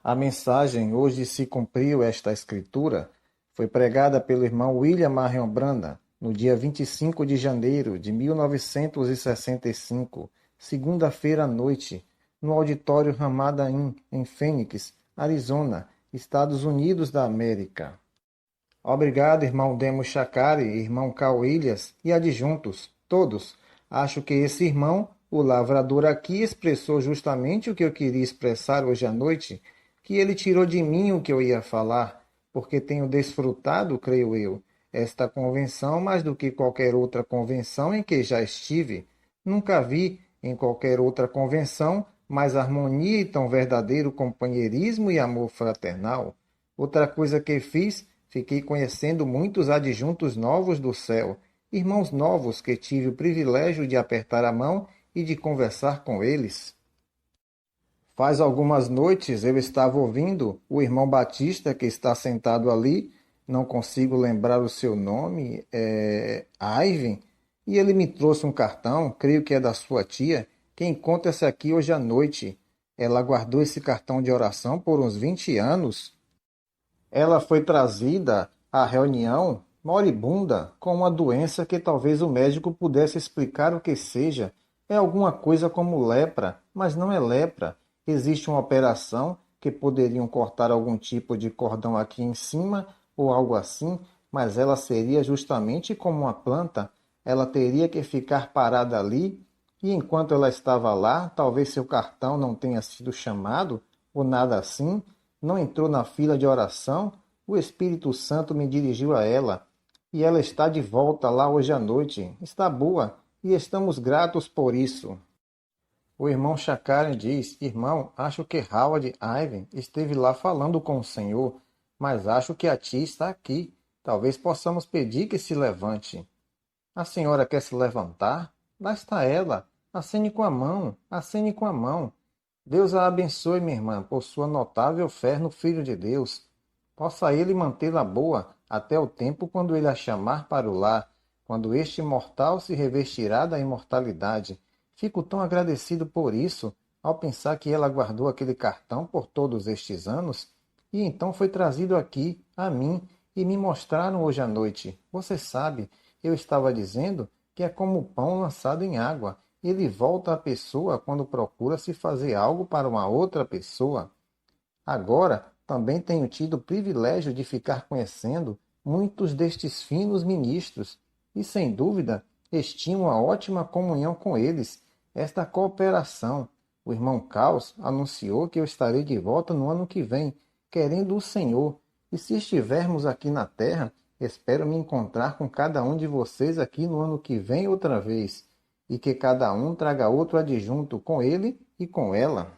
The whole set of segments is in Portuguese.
A mensagem Hoje se cumpriu esta escritura foi pregada pelo irmão William Marion Branham no dia 25 de janeiro de 1965, segunda-feira à noite, no auditório Ramada Inn, em Phoenix, Arizona, Estados Unidos da América. Obrigado, irmão Demo Chacari, irmão Carl Williams e adjuntos, todos. Acho que esse irmão, o lavrador aqui, expressou justamente o que eu queria expressar hoje à noite, que ele tirou de mim o que eu ia falar, porque tenho desfrutado, creio eu, esta convenção mais do que qualquer outra convenção em que já estive. Nunca vi, em qualquer outra convenção, mais harmonia e tão verdadeiro companheirismo e amor fraternal. Outra coisa que fiz, fiquei conhecendo muitos adjuntos novos do céu, irmãos novos que tive o privilégio de apertar a mão e de conversar com eles. Faz algumas noites eu estava ouvindo o irmão Batista que está sentado ali, não consigo lembrar o seu nome, Ivan, e ele me trouxe um cartão, creio que é da sua tia, que encontra-se aqui hoje à noite. Ela guardou esse cartão de oração por uns 20 anos. Ela foi trazida à reunião moribunda com uma doença que talvez o médico pudesse explicar o que seja. É alguma coisa como lepra, mas não é lepra. Existe uma operação que poderiam cortar algum tipo de cordão aqui em cima ou algo assim, mas ela seria justamente como uma planta. Ela teria que ficar parada ali e enquanto ela estava lá, talvez seu cartão não tenha sido chamado ou nada assim, não entrou na fila de oração, o Espírito Santo me dirigiu a ela, e ela está de volta lá hoje à noite. Está boa, e estamos gratos por isso. O irmão Chakaren diz, irmão, acho que Howard Ivan esteve lá falando com o Senhor, mas acho que a tia está aqui. Talvez possamos pedir que se levante. A senhora quer se levantar? Lá está ela. Acene com a mão, acene com a mão. Deus a abençoe, minha irmã, por sua notável fé no Filho de Deus. Possa ele mantê-la boa até o tempo quando ele a chamar para o lar, quando este mortal se revestirá da imortalidade. Fico tão agradecido por isso, ao pensar que ela guardou aquele cartão por todos estes anos, e então foi trazido aqui, a mim, e me mostraram hoje à noite. Você sabe, eu estava dizendo que é como o pão lançado em água. Ele volta à pessoa quando procura se fazer algo para uma outra pessoa. Agora, também tenho tido o privilégio de ficar conhecendo muitos destes finos ministros e, sem dúvida, estimo a ótima comunhão com eles, esta cooperação. O irmão Caos anunciou que eu estarei de volta no ano que vem, querendo o Senhor, e se estivermos aqui na terra, espero me encontrar com cada um de vocês aqui no ano que vem outra vez, e que cada um traga outro adjunto com ele e com ela.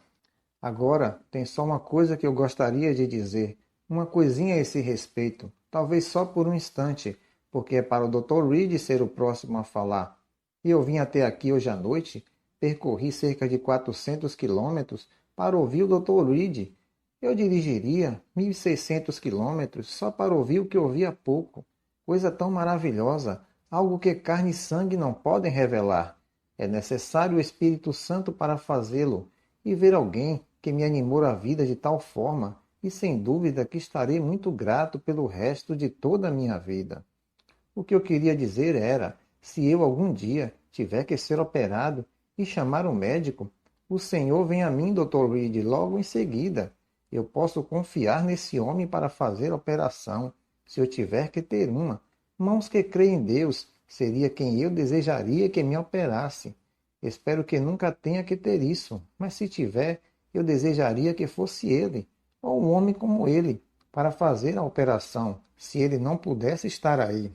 Agora, tem só uma coisa que eu gostaria de dizer, uma coisinha a esse respeito, talvez só por um instante, porque é para o Dr. Reed ser o próximo a falar. E eu vim até aqui hoje à noite, percorri cerca de 400 quilômetros para ouvir o Dr. Reed. Eu dirigiria 1.600 quilômetros só para ouvir o que ouvi há pouco. Coisa tão maravilhosa, algo que carne e sangue não podem revelar. É necessário o Espírito Santo para fazê-lo, e ver alguém que me animou a vida de tal forma, e sem dúvida que estarei muito grato pelo resto de toda a minha vida. O que eu queria dizer era, se eu algum dia tiver que ser operado e chamar um médico, o Senhor vem a mim, Dr. Reed, logo em seguida. Eu posso confiar nesse homem para fazer a operação, se eu tiver que ter uma. Mãos que creem em Deus seria quem eu desejaria que me operasse. Espero que nunca tenha que ter isso, mas se tiver, eu desejaria que fosse ele, ou um homem como ele, para fazer a operação, se ele não pudesse estar aí.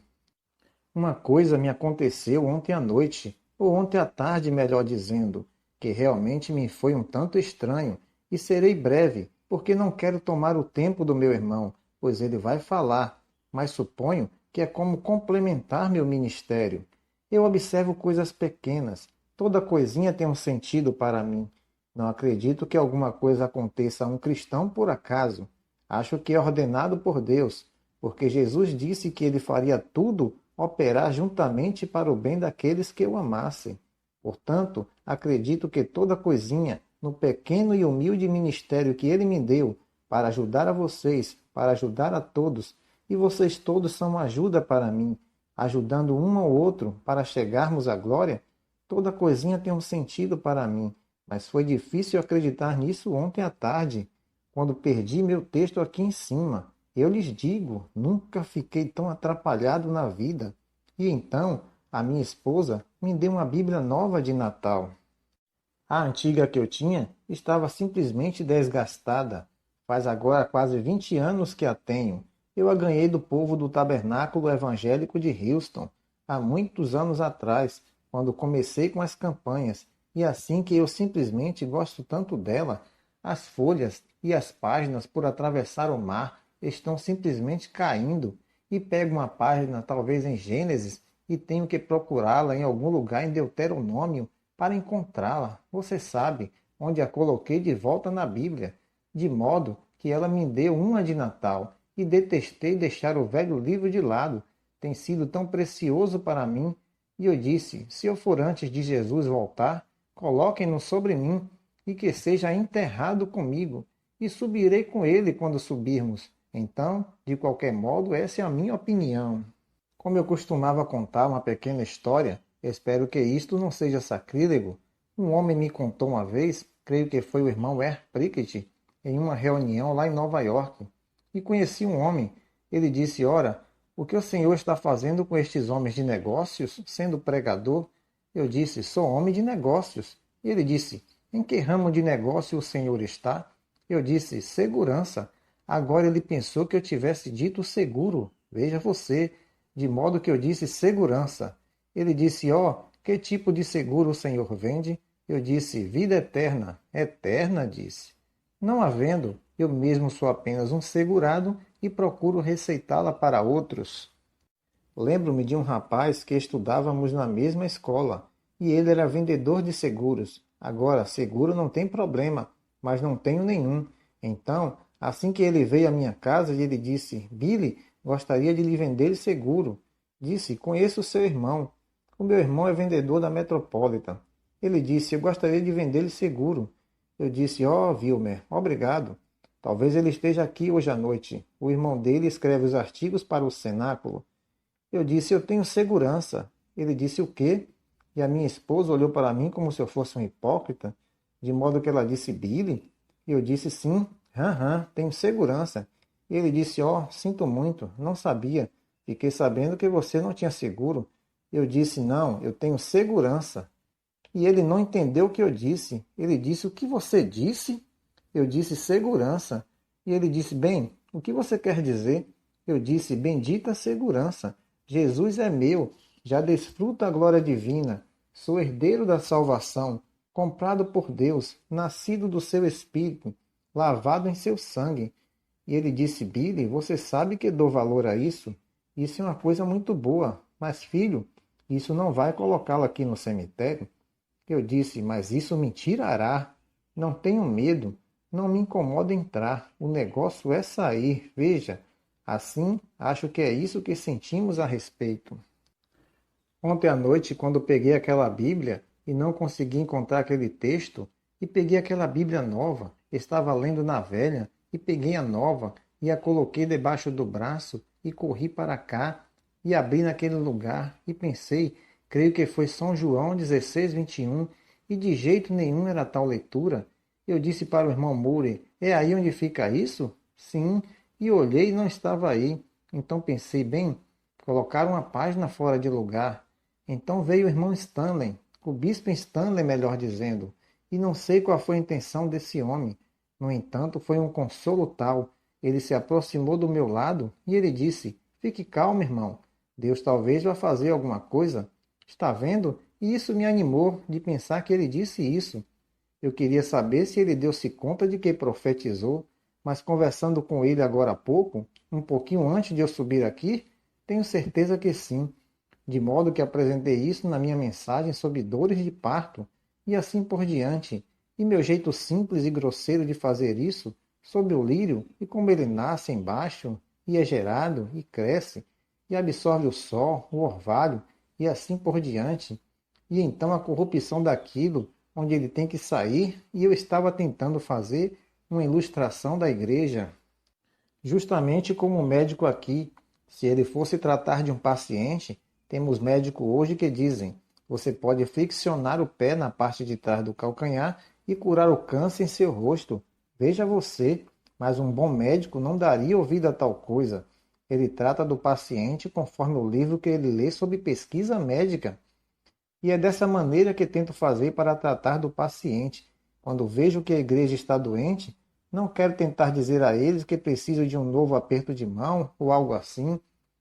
Uma coisa me aconteceu ontem à noite, ou ontem à tarde, melhor dizendo, que realmente me foi um tanto estranho, e serei breve, porque não quero tomar o tempo do meu irmão, pois ele vai falar, mas suponho que é como complementar meu ministério. Eu observo coisas pequenas, toda coisinha tem um sentido para mim. Não acredito que alguma coisa aconteça a um cristão por acaso. Acho que é ordenado por Deus, porque Jesus disse que ele faria tudo operar juntamente para o bem daqueles que o amassem. Portanto, acredito que toda coisinha, no pequeno e humilde ministério que ele me deu, para ajudar a vocês, para ajudar a todos, e vocês todos são uma ajuda para mim, ajudando um ao outro para chegarmos à glória. Toda coisinha tem um sentido para mim, mas foi difícil acreditar nisso ontem à tarde, quando perdi meu texto aqui em cima. Eu lhes digo, nunca fiquei tão atrapalhado na vida. E então, a minha esposa me deu uma Bíblia nova de Natal. A antiga que eu tinha estava simplesmente desgastada. Faz agora quase 20 anos que a tenho. Eu a ganhei do povo do Tabernáculo Evangélico de Houston, há muitos anos atrás, quando comecei com as campanhas. E assim que eu simplesmente gosto tanto dela, as folhas e as páginas por atravessar o mar estão simplesmente caindo. E pego uma página, talvez em Gênesis, e tenho que procurá-la em algum lugar em Deuteronômio para encontrá-la. Você sabe onde a coloquei de volta na Bíblia, de modo que ela me deu uma de Natal, e detestei deixar o velho livro de lado. Tem sido tão precioso para mim. E eu disse, se eu for antes de Jesus voltar, coloquem-no sobre mim, e que seja enterrado comigo, e subirei com ele quando subirmos. Então, de qualquer modo, essa é a minha opinião. Como eu costumava contar uma pequena história, espero que isto não seja sacrílego. Um homem me contou uma vez, creio que foi o irmão R. Prickett, em uma reunião lá em Nova York. E conheci um homem. Ele disse, ora, o que o senhor está fazendo com estes homens de negócios, sendo pregador? Eu disse, sou homem de negócios. E ele disse, em que ramo de negócio o senhor está? Eu disse, segurança. Agora ele pensou que eu tivesse dito seguro. Veja você, de modo que eu disse segurança. Ele disse, que tipo de seguro o senhor vende? Eu disse, vida eterna. Eterna, disse. Não havendo, eu mesmo sou apenas um segurado e procuro receitá-la para outros. Lembro-me de um rapaz que estudávamos na mesma escola, e ele era vendedor de seguros. Agora, seguro não tem problema, mas não tenho nenhum. Então, assim que ele veio à minha casa, ele disse, Billy, gostaria de lhe vender seguro. Disse, conheço o seu irmão. O meu irmão é vendedor da Metropolitan. Ele disse, eu gostaria de vender-lhe seguro. Eu disse, Wilmer, obrigado. Talvez ele esteja aqui hoje à noite. O irmão dele escreve os artigos para o cenáculo. Eu disse, eu tenho segurança. Ele disse, o quê? E a minha esposa olhou para mim como se eu fosse um hipócrita, de modo que ela disse, Billy? E eu disse, sim, tenho segurança. E ele disse, sinto muito, não sabia. Fiquei sabendo que você não tinha seguro. Eu disse, não, eu tenho segurança. E ele não entendeu o que eu disse. Ele disse, o que você disse? Eu disse, segurança. E ele disse, bem, o que você quer dizer? Eu disse, bendita segurança. Jesus é meu, já desfruto a glória divina. Sou herdeiro da salvação, comprado por Deus, nascido do seu Espírito, lavado em seu sangue. E ele disse, Billy, você sabe que dou valor a isso? Isso é uma coisa muito boa, mas filho, isso não vai colocá-lo aqui no cemitério? Eu disse, mas isso me tirará. Não tenho medo, não me incomoda entrar, o negócio é sair, veja. Assim, acho que é isso que sentimos a respeito. Ontem à noite, quando peguei aquela Bíblia e não consegui encontrar aquele texto, e peguei aquela Bíblia nova, estava lendo na velha, e peguei a nova, e a coloquei debaixo do braço, e corri para cá, e abri naquele lugar, e pensei, creio que foi São João 16:21, e de jeito nenhum era tal leitura. Eu disse para o irmão Moore, é aí onde fica isso? Sim, e olhei e não estava aí. Então pensei, bem, colocaram uma página fora de lugar. Então veio o irmão Stanley, o bispo Stanley, melhor dizendo, e não sei qual foi a intenção desse homem. No entanto, foi um consolo tal. Ele se aproximou do meu lado e ele disse, fique calmo, irmão. Deus talvez vá fazer alguma coisa. Está vendo? E isso me animou de pensar que ele disse isso. Eu queria saber se ele deu-se conta de que profetizou, mas conversando com ele agora há pouco, um pouquinho antes de eu subir aqui, tenho certeza que sim. De modo que apresentei isso na minha mensagem sobre dores de parto, e assim por diante. E meu jeito simples e grosseiro de fazer isso, sobre o lírio, e como ele nasce embaixo, e é gerado, e cresce, e absorve o sol, o orvalho, e assim por diante. E então a corrupção daquilo, onde ele tem que sair, e eu estava tentando fazer uma ilustração da igreja. Justamente como o médico aqui, se ele fosse tratar de um paciente, temos médicos hoje que dizem: você pode friccionar o pé na parte de trás do calcanhar e curar o câncer em seu rosto. Veja você, mas um bom médico não daria ouvido a tal coisa. Ele trata do paciente conforme o livro que ele lê sobre pesquisa médica. E é dessa maneira que tento fazer para tratar do paciente. Quando vejo que a igreja está doente, não quero tentar dizer a eles que preciso de um novo aperto de mão ou algo assim,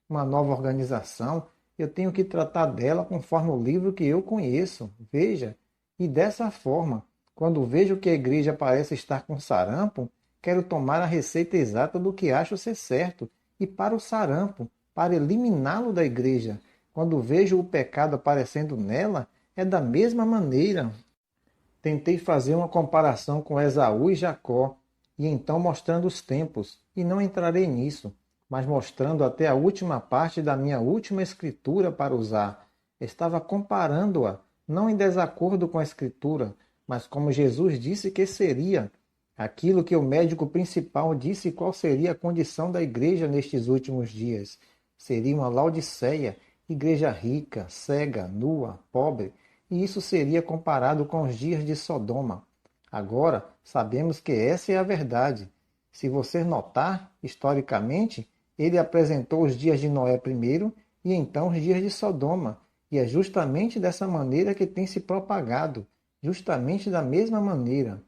uma nova organização. Eu tenho que tratar dela conforme o livro que eu conheço. Veja, e dessa forma, quando vejo que a igreja parece estar com sarampo, quero tomar a receita exata do que acho ser certo e para o sarampo, para eliminá-lo da igreja. Quando vejo o pecado aparecendo nela, é da mesma maneira. Tentei fazer uma comparação com Esaú e Jacó, e então mostrando os tempos, e não entrarei nisso, mas mostrando até a última parte da minha última escritura para usar. Estava comparando-a, não em desacordo com a escritura, mas como Jesus disse que seria. Aquilo que o médico principal disse qual seria a condição da igreja nestes últimos dias. Seria uma Laodiceia, igreja rica, cega, nua, pobre, e isso seria comparado com os dias de Sodoma. Agora, sabemos que essa é a verdade. Se você notar, historicamente, ele apresentou os dias de Noé primeiro e então os dias de Sodoma. E é justamente dessa maneira que tem se propagado, justamente da mesma maneira.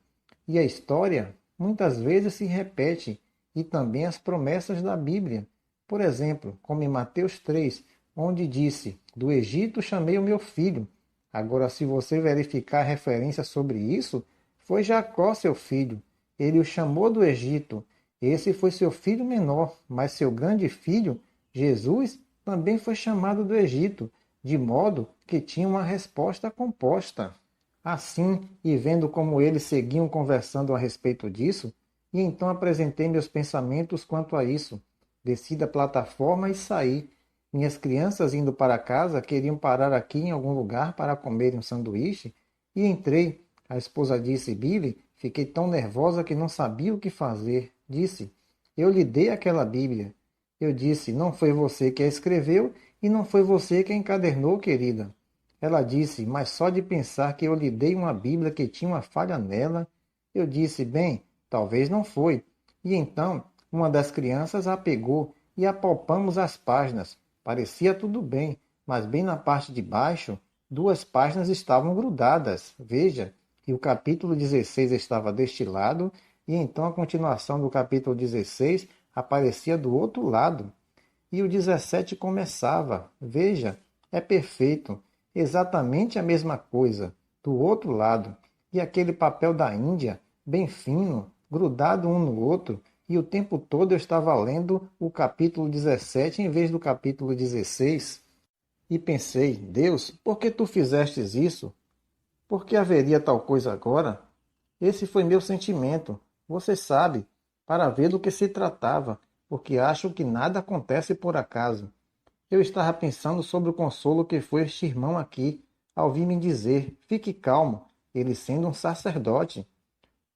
E a história muitas vezes se repete, e também as promessas da Bíblia. Por exemplo, como em Mateus 3, onde disse: do Egito chamei o meu filho. Agora, se você verificar a referência sobre isso, foi Jacó seu filho. Ele o chamou do Egito. Esse foi seu filho menor, mas seu grande filho, Jesus, também foi chamado do Egito, de modo que tinha uma resposta composta. Assim, e vendo como eles seguiam conversando a respeito disso, e então apresentei meus pensamentos quanto a isso. Desci da plataforma e saí. Minhas crianças indo para casa queriam parar aqui em algum lugar para comerem um sanduíche, e entrei. A esposa disse: Billy, fiquei tão nervosa que não sabia o que fazer. Disse: eu lhe dei aquela Bíblia. Eu disse: não foi você que a escreveu e não foi você que a encadernou, querida. Ela disse: mas só de pensar que eu lhe dei uma Bíblia que tinha uma falha nela. Eu disse: bem, talvez não foi. E então, uma das crianças a pegou e apalpamos as páginas. Parecia tudo bem, mas bem na parte de baixo, duas páginas estavam grudadas. Veja, e o capítulo 16 estava deste lado, e então a continuação do capítulo 16 aparecia do outro lado. E o 17 começava. Veja, é perfeito. Exatamente a mesma coisa, do outro lado. E aquele papel da Índia, bem fino, grudado um no outro, e o tempo todo eu estava lendo o capítulo 17 em vez do capítulo 16. E pensei: Deus, por que tu fizestes isso? Por que haveria tal coisa agora? Esse foi meu sentimento, você sabe, para ver do que se tratava, porque acho que nada acontece por acaso. Eu estava pensando sobre o consolo que foi este irmão aqui, ao vir me dizer: fique calmo, ele sendo um sacerdote.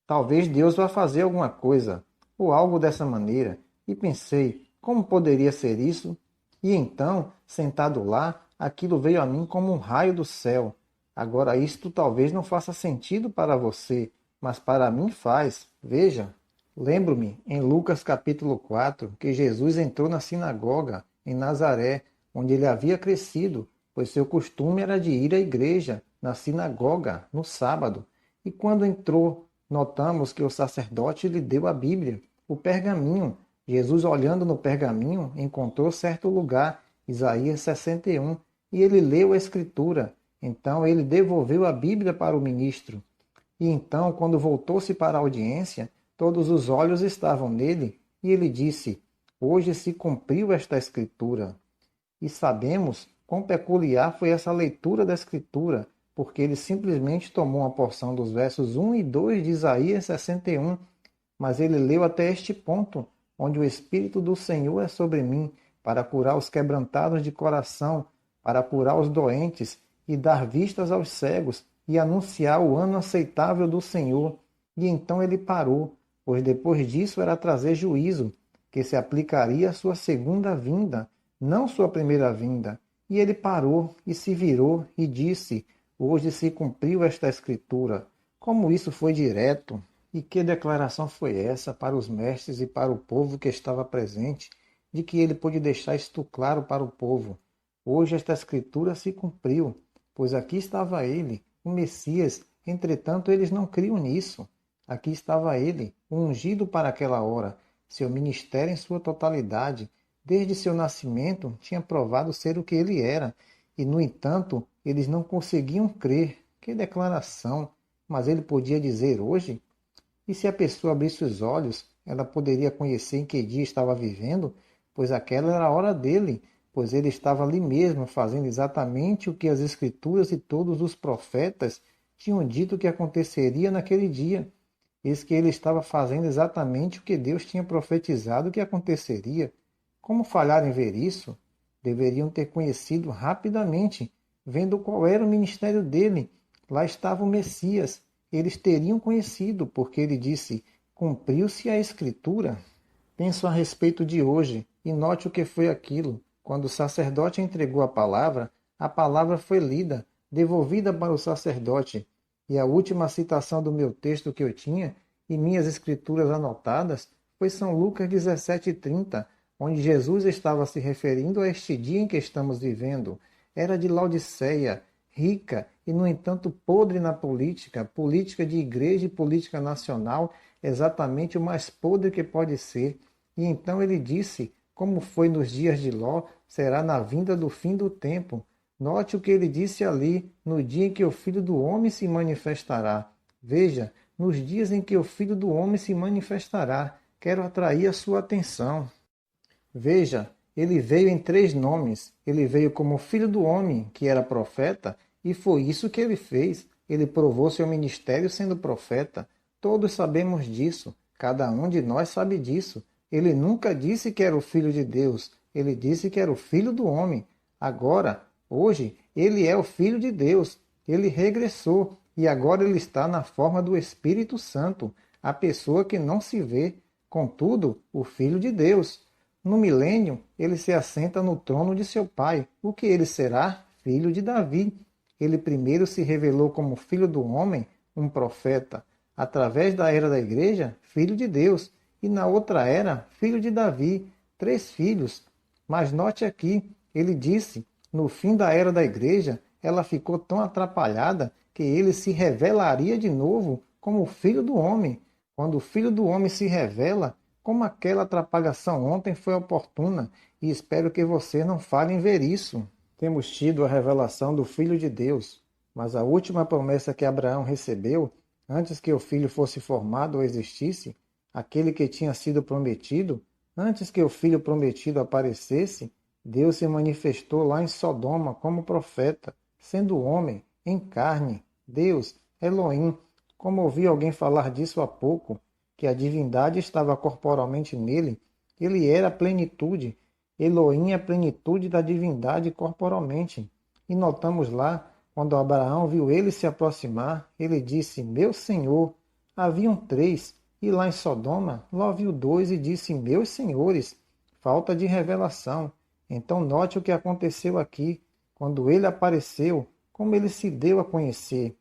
Talvez Deus vá fazer alguma coisa, ou algo dessa maneira, e pensei: como poderia ser isso? E então, sentado lá, aquilo veio a mim como um raio do céu. Agora, isto talvez não faça sentido para você, mas para mim faz. Veja, lembro-me, em Lucas capítulo 4, que Jesus entrou na sinagoga, em Nazaré, onde ele havia crescido, pois seu costume era de ir à igreja, na sinagoga, no sábado. E quando entrou, notamos que o sacerdote lhe deu a Bíblia, o pergaminho. Jesus, olhando no pergaminho, encontrou certo lugar, Isaías 61, e ele leu a Escritura. Então ele devolveu a Bíblia para o ministro. E então, quando voltou-se para a audiência, todos os olhos estavam nele, e ele disse: hoje se cumpriu esta Escritura. E sabemos quão peculiar foi essa leitura da Escritura, porque ele simplesmente tomou uma porção dos versos 1 e 2 de Isaías 61, mas ele leu até este ponto, onde o Espírito do Senhor é sobre mim, para curar os quebrantados de coração, para curar os doentes e dar vistas aos cegos, e anunciar o ano aceitável do Senhor. E então ele parou. pois depois disso era trazer juízo, que se aplicaria à sua segunda vinda, não sua primeira vinda. E ele parou e se virou e disse: Hoje se cumpriu esta escritura. Como isso foi direto! E que declaração foi essa para os mestres e para o povo que estava presente, de que ele pôde deixar isto claro para o povo? Hoje esta escritura se cumpriu, pois aqui estava ele, o Messias, entretanto eles não criam nisso. Aqui estava ele, o ungido para aquela hora, seu ministério em sua totalidade, desde seu nascimento, tinha provado ser o que ele era, e, no entanto, eles não conseguiam crer. Que declaração! Mas ele podia dizer hoje? E se a pessoa abrisse os olhos, ela poderia conhecer em que dia estava vivendo, pois aquela era a hora dele, pois ele estava ali mesmo, fazendo exatamente o que as Escrituras e todos os profetas tinham dito que aconteceria naquele dia. Eis que ele estava fazendo exatamente o que Deus tinha profetizado que aconteceria. Como falhar em ver isso? Deveriam ter conhecido rapidamente, vendo qual era o ministério dele. Lá estava o Messias. Eles teriam conhecido, porque ele disse: Cumpriu-se a Escritura. Penso a respeito de hoje, e note o que foi aquilo. Quando o sacerdote entregou a palavra foi lida, devolvida para o sacerdote. E a última citação do meu texto que eu tinha, e minhas escrituras anotadas, foi São Lucas 17:30, onde Jesus estava se referindo a este dia em que estamos vivendo. Era de Laodiceia, rica e, no entanto, podre na política, política de igreja e política nacional, exatamente o mais podre que pode ser. E então ele disse: Como foi nos dias de Ló, será na vinda do fim do tempo. Note o que ele disse ali: no dia em que o Filho do Homem se manifestará. Veja, nos dias em que o Filho do Homem se manifestará. Quero atrair a sua atenção. Veja, ele veio em 3 nomes. Ele veio como Filho do Homem, que era profeta, e foi isso que ele fez. Ele provou seu ministério sendo profeta. Todos sabemos disso. Cada um de nós sabe disso. Ele nunca disse que era o Filho de Deus. Ele disse que era o Filho do Homem. Agora, hoje, ele é o Filho de Deus. Ele regressou e agora ele está na forma do Espírito Santo, a pessoa que não se vê, contudo, o Filho de Deus. No milênio, ele se assenta no trono de seu pai. O que ele será? Filho de Davi. Ele primeiro se revelou como Filho do Homem, um profeta. Através da era da igreja, Filho de Deus. E na outra era, Filho de Davi. 3 filhos. Mas note aqui, ele disse, no fim da era da igreja, ela ficou tão atrapalhada que ele se revelaria de novo como o Filho do Homem. Quando o Filho do Homem se revela, como aquela atrapalhação ontem foi oportuna, e espero que você não falhe em ver isso. Temos tido a revelação do Filho de Deus, mas a última promessa que Abraão recebeu, antes que o filho fosse formado ou existisse, aquele que tinha sido prometido, antes que o filho prometido aparecesse, Deus se manifestou lá em Sodoma como profeta, sendo homem, em carne. Deus, Elohim, como ouvi alguém falar disso há pouco, que a divindade estava corporalmente nele, ele era a plenitude. Elohim é a plenitude da divindade corporalmente. E notamos lá, quando Abraão viu ele se aproximar, ele disse: Meu Senhor. Haviam 3, e lá em Sodoma, Ló viu 2 e disse: Meus senhores. Falta de revelação. Então note o que aconteceu aqui. Quando ele apareceu, como ele se deu a conhecer.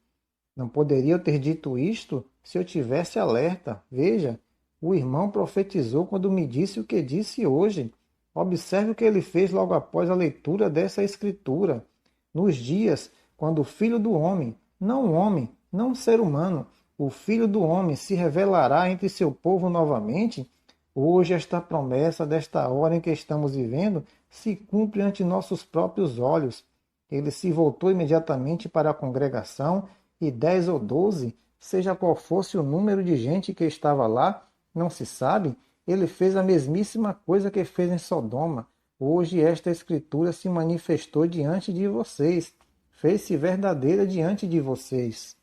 Não poderia eu ter dito isto se eu tivesse alerta. Veja, o irmão profetizou quando me disse o que disse hoje. Observe o que ele fez logo após a leitura dessa escritura. Nos dias quando o Filho do Homem, não um homem, não um ser humano, o Filho do Homem se revelará entre seu povo novamente, hoje esta promessa desta hora em que estamos vivendo se cumpre ante nossos próprios olhos. Ele se voltou imediatamente para a congregação e 10 ou 12, seja qual fosse o número de gente que estava lá, não se sabe, ele fez a mesmíssima coisa que fez em Sodoma. Hoje esta escritura se manifestou diante de vocês, fez-se verdadeira diante de vocês.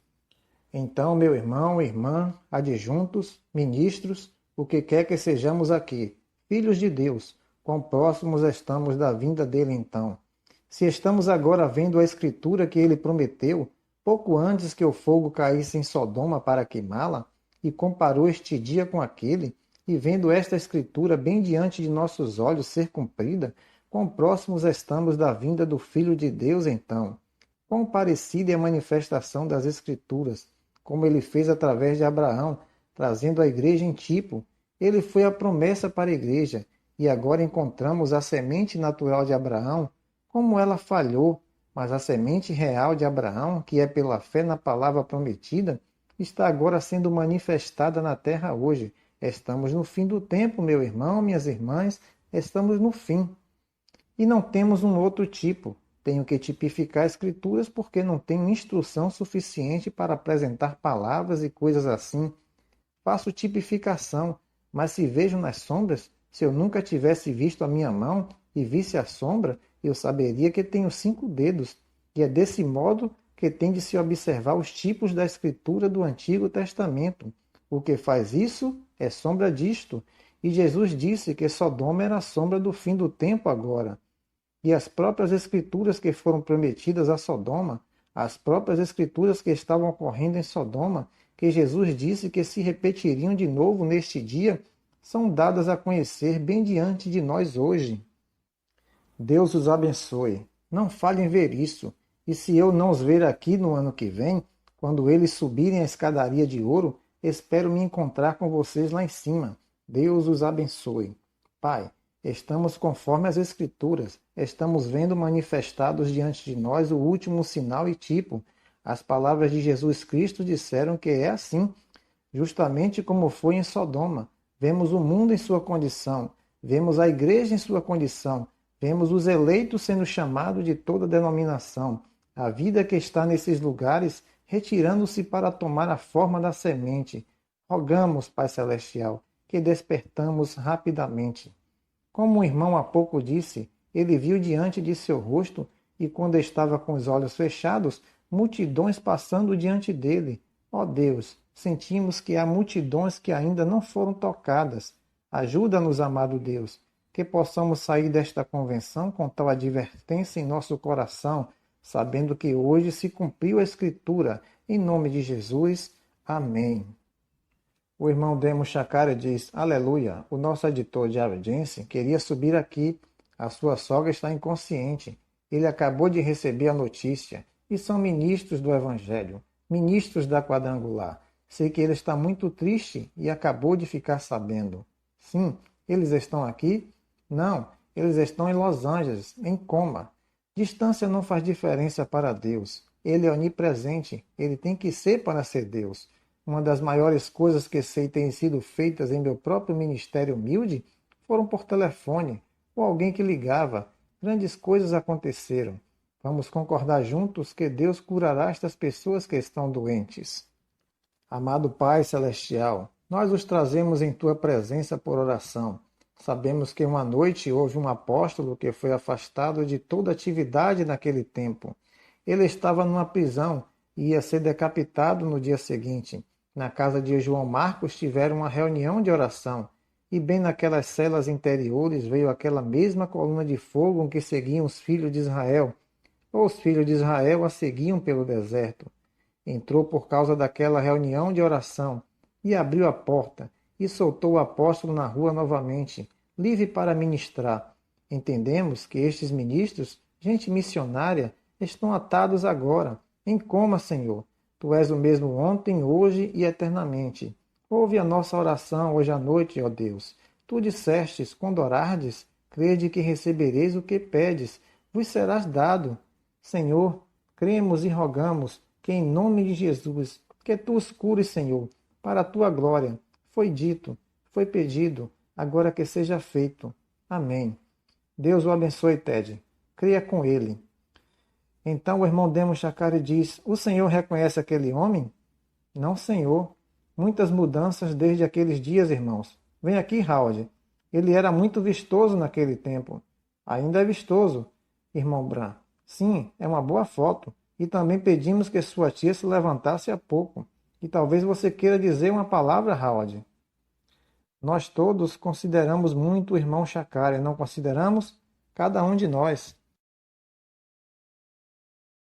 Então, meu irmão, irmã, adjuntos, ministros, o que quer que sejamos aqui, filhos de Deus, quão próximos estamos da vinda dele então. Se estamos agora vendo a escritura que ele prometeu, pouco antes que o fogo caísse em Sodoma para queimá-la, e comparou este dia com aquele, e vendo esta escritura bem diante de nossos olhos ser cumprida, quão próximos estamos da vinda do Filho de Deus então. Quão parecida é a manifestação das escrituras, como ele fez através de Abraão, trazendo a igreja em tipo. Ele foi a promessa para a igreja, e agora encontramos a semente natural de Abraão, como ela falhou, mas a semente real de Abraão, que é pela fé na palavra prometida, está agora sendo manifestada na terra hoje. Estamos no fim do tempo, meu irmão, minhas irmãs, estamos no fim. E não temos um outro tipo. Tenho que tipificar escrituras porque não tenho instrução suficiente para apresentar palavras e coisas assim. Faço tipificação, mas se vejo nas sombras, se eu nunca tivesse visto a minha mão e visse a sombra, eu saberia que tenho 5 dedos. E é desse modo que tem de se observar os tipos da escritura do Antigo Testamento. O que faz isso é sombra disto. E Jesus disse que Sodoma era a sombra do fim do tempo agora. E as próprias escrituras que foram prometidas a Sodoma, as próprias escrituras que estavam ocorrendo em Sodoma, que Jesus disse que se repetiriam de novo neste dia, são dadas a conhecer bem diante de nós hoje. Deus os abençoe. Não falhem em ver isso. E se eu não os ver aqui no ano que vem, quando eles subirem a escadaria de ouro, espero me encontrar com vocês lá em cima. Deus os abençoe. Pai, estamos conforme as Escrituras, estamos vendo manifestados diante de nós o último sinal e tipo. As palavras de Jesus Cristo disseram que é assim, justamente como foi em Sodoma. Vemos o mundo em sua condição, vemos a igreja em sua condição, vemos os eleitos sendo chamados de toda denominação. A vida que está nesses lugares retirando-se para tomar a forma da semente. Rogamos, Pai Celestial, que despertamos rapidamente. Como o irmão há pouco disse, ele viu diante de seu rosto, e quando estava com os olhos fechados, multidões passando diante dele. Ó Deus, sentimos que há multidões que ainda não foram tocadas. Ajuda-nos, amado Deus, que possamos sair desta convenção com tal advertência em nosso coração, sabendo que hoje se cumpriu a Escritura. Em nome de Jesus. Amém. O irmão Demo Chacari diz, aleluia, o nosso editor de audiência queria subir aqui. A sua sogra está inconsciente. Ele acabou de receber a notícia. E são ministros do Evangelho, ministros da Quadrangular. Sei que ele está muito triste e acabou de ficar sabendo. Sim, eles estão aqui? Não, eles estão em Los Angeles, em coma. Distância não faz diferença para Deus. Ele é onipresente, ele tem que ser para ser Deus. Uma das maiores coisas que sei têm sido feitas em meu próprio ministério humilde foram por telefone, ou alguém que ligava. Grandes coisas aconteceram. Vamos concordar juntos que Deus curará estas pessoas que estão doentes. Amado Pai Celestial, nós os trazemos em Tua presença por oração. Sabemos que uma noite houve um apóstolo que foi afastado de toda atividade naquele tempo. Ele estava numa prisão e ia ser decapitado no dia seguinte. Na casa de João Marcos tiveram uma reunião de oração. E bem naquelas celas interiores veio aquela mesma coluna de fogo que seguiam os filhos de Israel. Os filhos de Israel a seguiam pelo deserto. Entrou por causa daquela reunião de oração e abriu a porta e soltou o apóstolo na rua novamente, livre para ministrar. Entendemos que estes ministros, gente missionária, estão atados agora, em coma, Senhor. Tu és o mesmo ontem, hoje e eternamente. Ouve a nossa oração hoje à noite, ó Deus. Tu dissestes, quando orardes, crede que recebereis o que pedes, vos serás dado. Senhor, cremos e rogamos que em nome de Jesus, que tu os cures, Senhor, para a tua glória. Foi dito, foi pedido, agora que seja feito. Amém. Deus o abençoe, Ted. Creia com ele. Então o irmão Demo Chacari diz, o Senhor reconhece aquele homem? Não, Senhor. Muitas mudanças desde aqueles dias, irmãos. Vem aqui, Howard. Ele era muito vistoso naquele tempo. Ainda é vistoso, irmão Bran. Sim, é uma boa foto. E também pedimos que sua tia se levantasse há pouco. E talvez você queira dizer uma palavra, Howard. Nós todos consideramos muito o irmão Chacari, não consideramos? Cada um de nós.